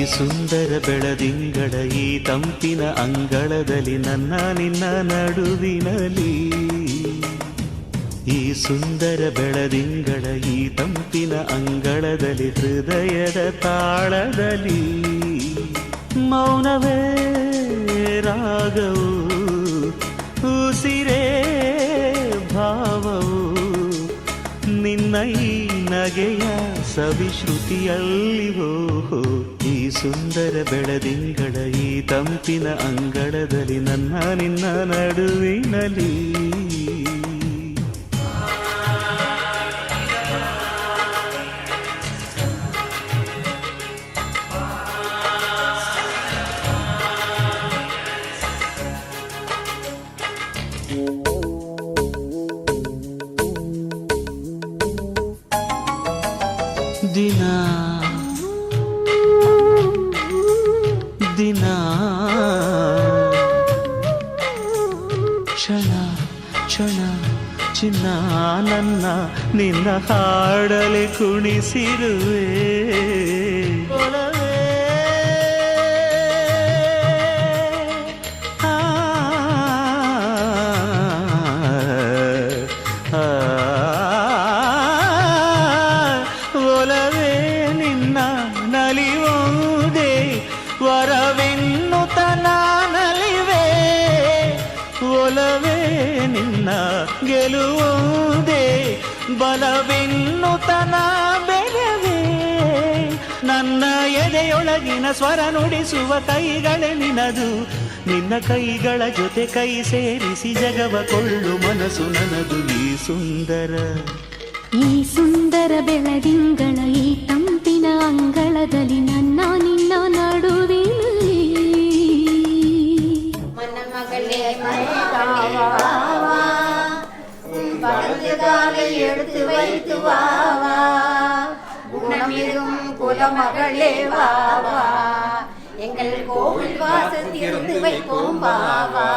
ಸುಂದರ ಬೆಳದಿಂಗಳ ಈ ತಂಪಿನ ಅಂಗಳದಲ್ಲಿ ನನ್ನ ನಿನ್ನ ನಡುವಿನಲ್ಲಿ ಈ ಸುಂದರ ಬೆಳದಿಂಗಳ ಈ ತಂಪಿನ ಅಂಗಳದಲ್ಲಿ ಹೃದಯದ ತಾಳದಲ್ಲಿ ಮೌನವೇ ರಾಗವು ಉಸಿರೇ ಭಾವವು ನಿನ್ನ ಈ ನಗೆಯ ಸವಿಶ್ರುತಿಯಲ್ಲಿ ಈ ಸುಂದರ ಬೆಳದಿಂಗಳ ಈ ತಂಪಿನ ಅಂಗಳದಲ್ಲಿ ನನ್ನ ನಿನ್ನ ನಡುವಿನಲ್ಲಿ ದಿನ ದಿನ ಕ್ಷಣ ಕ್ಷಣ ಚಿನ್ನ ನನ್ನ ನಿನ್ನ ಹಾಡಲೆ ಕುಣಿಸಿರುವೆ ನಲಿಯುವುದೇ ವರವೆನ್ನುತ್ತ ನಾನಲಿವೆ ಒಲವೇ ನಿನ್ನ ಗೆಲುವುದೇ ಬಲವೆನ್ನುತ್ತ ನಾ ಬೆರವೇ ನನ್ನ ಎದೆಯೊಳಗಿನ ಸ್ವರ ನುಡಿಸುವ ಕೈಗಳೇ ನಿನದು ನಿನ್ನ ಕೈಗಳ ಜೊತೆ ಕೈ ಸೇರಿಸಿ ಜಗವ ಕೊಳ್ಳು ಮನಸ್ಸು ನನ್ನದು ಈ ಸುಂದರ ಬೆಳದಿಂಗಳ ಈ ತಂಪಿನ ಅಂಗಳದಲ್ಲಿ ನನ್ನ ನಿನ್ನ ನಡುವಿನಲ್ಲಿ மணமகளே மணவாவா பலதுகாலை எடுத்து வைத்து வாவா குணமிகும் குலமகளே வாவா எங்கள் கோவில் வாசல் திறந்து வைப்போம் வாவா